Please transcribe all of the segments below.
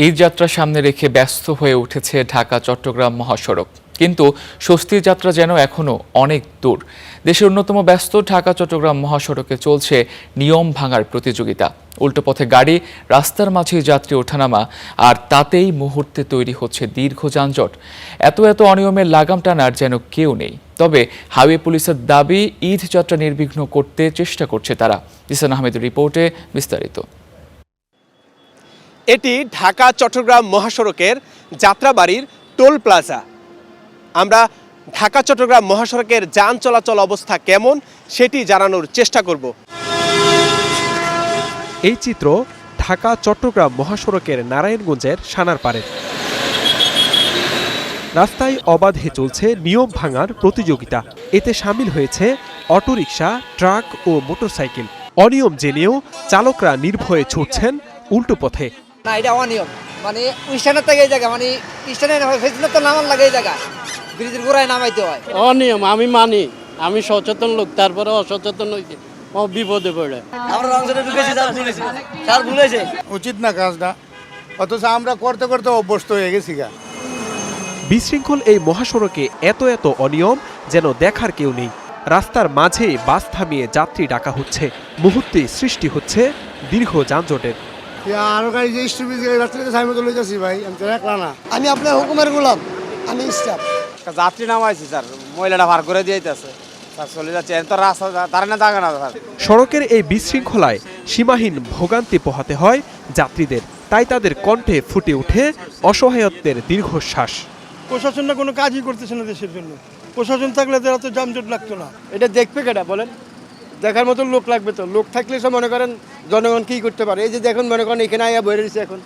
ঈদ যাত্রা সামনে রেখে ব্যস্ত হয়ে উঠেছে ঢাকা-চট্টগ্রাম মহাসড়ক। কিন্তু স্বস্তির যাত্রা যেন এখনো অনেক দূর। দেশের অন্যতম ব্যস্ত ঢাকা-চট্টগ্রাম মহাসড়কে চলছে নিয়ম ভাঙার প্রতিযোগিতা। উল্টো পথে গাড়ি, রাস্তার মাঝে যাত্রী ওঠানামা, আর তাতেই মুহূর্তে তৈরি হচ্ছে দীর্ঘ যানজট। এত অনিয়মের লাগাম টানার যেন কেউ নেই। তবে হাইওয়ে পুলিশের দাবি, ঈদ যাত্রা নির্বিঘ্ন করতে চেষ্টা করছে তারা। জিসান আহমেদের রিপোর্টে বিস্তারিত। এটি ঢাকা-চট্টগ্রাম মহাসড়কের যাত্রাবাড়ির টোল প্লাজা। আমরা ঢাকা-চট্টগ্রাম মহাসড়কের যান চলাচল অবস্থা কেমন সেটি জানানোর চেষ্টা করব। এই চিত্র ঢাকা-চট্টগ্রাম মহাসড়কের নারায়ণগঞ্জের সানারপাড়ের। রাস্তায় অবাধে চলছে নিয়ম ভাঙার প্রতিযোগিতা। এতে সামিল হয়েছে অটোরিকশা, ট্রাক ও মোটরসাইকেল। অনিয়ম জেনেও চালকরা নির্ভয়ে ছুটছেন উল্টো পথে। না, এটা অনিয়ম। মানে স্ট্যান্ডের থেকে এই জায়গা, মানে স্ট্যান্ডে ফেসিলিটি তো নামান লাগে, এই জায়গা ব্রিজের গোড়ায় নামাইতে হয়। অনিয়ম আমি মানি, আমি সচেতন লোক, তারপরে অসচেতন হয়েছে, বিপদে পড়ে। আমরা অংশটা ঢুকেছি, স্যার ভুলেছে। উচিত না কাজটা, অথচ আমরা করতে করতে অভ্যস্ত হয়ে গেছি। বিশৃঙ্খল এই মহাসড়কে এত অনিয়ম যেন দেখার কেউ নেই। রাস্তার মাঝে বাস থামিয়ে যাত্রী ডাকা হচ্ছে, মুহূর্তে সৃষ্টি হচ্ছে দীর্ঘ যানজটের। আমি আপনার হুকুমের গোলাম, আমি স্টাফ। যাত্রী নামাইছি স্যার, মহিলাটা ভার করে দিয়েছে স্যার, চলে যাচ্ছে। এত রাস্তা দাঁড়ানো জায়গা না স্যার। সড়কের এই বিশৃঙ্খলায় সীমাহীন ভোগান্তি পোহাতে হয় যাত্রীদের। তাই তাদের কণ্ঠে ফুটে ওঠে অসহায়ত্বের দীর্ঘশ্বাস। প্রশাসনটা কোনো কাজই করতেছে না দেশের জন্য। প্রশাসন থাকলে তারা তো যানজট লাগতো না। এটা দেখবে কেটা বলেন? দেখার মতো লোক লাগবে তো। লোক থাকলে সব মনে করেন জনগণ কি করতে পারে। এই যে দেখুন, মনে করেন এখানে আয়া বয়ে রয়েছে, এখন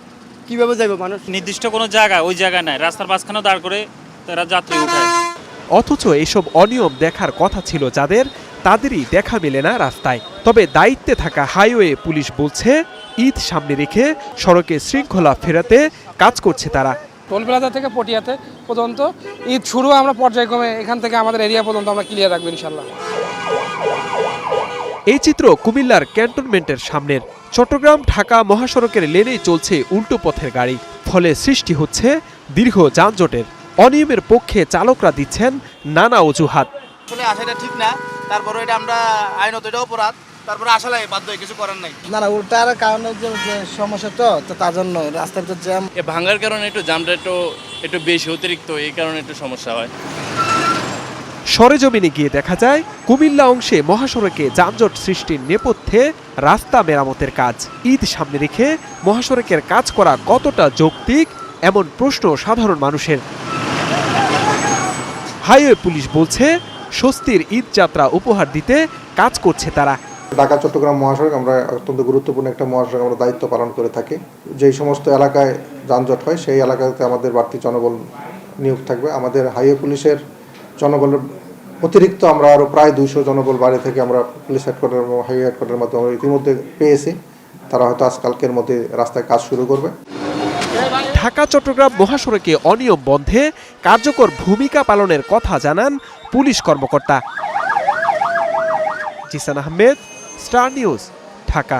কিভাবে যাবে মানুষ? নির্দিষ্ট কোনো জায়গায় ওই জায়গায় নাই, রাস্তার মাঝখানেও দাঁড় করে তারা যাত্রী উঠায়। অথচ এসব অনিয়ম দেখার কথা ছিল যাদের, তাদেরই দেখা মেলে না রাস্তায়। তবে দায়িত্বে থাকা হাইওয়ে পুলিশ বলছে, ঈদ সামনে রেখে সড়কে শৃঙ্খলা ফেরাতে কাজ করছে তারা। টোল প্লাজা থেকে পটিয়াতে পর্যন্ত ঈদ শুরু, আমরা পর্যায়ক্রমে এখান থেকে আমাদের এরিয়া পর্যন্ত আমরা ক্লিয়ার রাখবো ইনশাল্লাহ। এই চিত্র কুমিল্লার ক্যান্টনমেন্টের সামনের। চট্টগ্রাম ঢাকা মহাসড়কের লেনেই চলছে উল্টো পথের গাড়ি, ফলে সৃষ্টি হচ্ছে দীর্ঘ যানজটের। অনিয়মের পক্ষে চালকরা দিচ্ছেন নানা অজুহাত। আসলে আসাটা ঠিক না, তারপরে এটা আমরা আইনত এটা অপরাধ, তারপরে আসলে বাধ্য হয়ে কিছু করার নাই। না, উল্টার কারণে যে সমস্যা, তো তার জন্য রাস্তার তো জ্যাম। ভাঙার কারণে একটু জামটা একটু বেশি অতিরিক্ত, এই কারণে একটু সমস্যা হয়। সরেজমিনে গিয়ে দেখা যায়, কুমিল্লা অংশে মহাসড়কে যানজট সৃষ্টির নেপথ্যে রাস্তা মেরামতের কাজ। ঈদ সামনে রেখে মহাসড়কের কাজ করা কতটা যৌক্তিক, এমন প্রশ্ন সাধারণ মানুষের। হাইওয়ে পুলিশ বলছে, স্বস্তির ঈদ যাত্রা উপহার দিতে কাজ করছে তারা। ঢাকা চট্টগ্রাম মহাসড়ক আমরা অত্যন্ত গুরুত্বপূর্ণ একটা মহাসড়ক, আমরা দায়িত্ব পালন করে থাকি। যেই সমস্ত এলাকায় যানজট হয় সেই এলাকাতে আমাদের বাড়তি জনবল নিয়োগ থাকবে। আমাদের হাইওয়ে পুলিশের জনবলের অতিরিক্ত আমরা আরও প্রায় 200 জনবল বাইরে থেকে আমরা পুলিশ হেডকোয়ার্টার এবং হাইওয়ে হেডকোয়ার্টারের মাধ্যমে আমরা ইতিমধ্যে পেয়েছি। তারা হয়তো আজকালকের মধ্যে রাস্তায় কাজ শুরু করবে। ঢাকা চট্টগ্রাম মহাসড়কে অনিয়ম বন্ধে কার্যকর ভূমিকা পালনের কথা জানান পুলিশ কর্মকর্তা। Zisan Ahmed, Star News, Dhaka.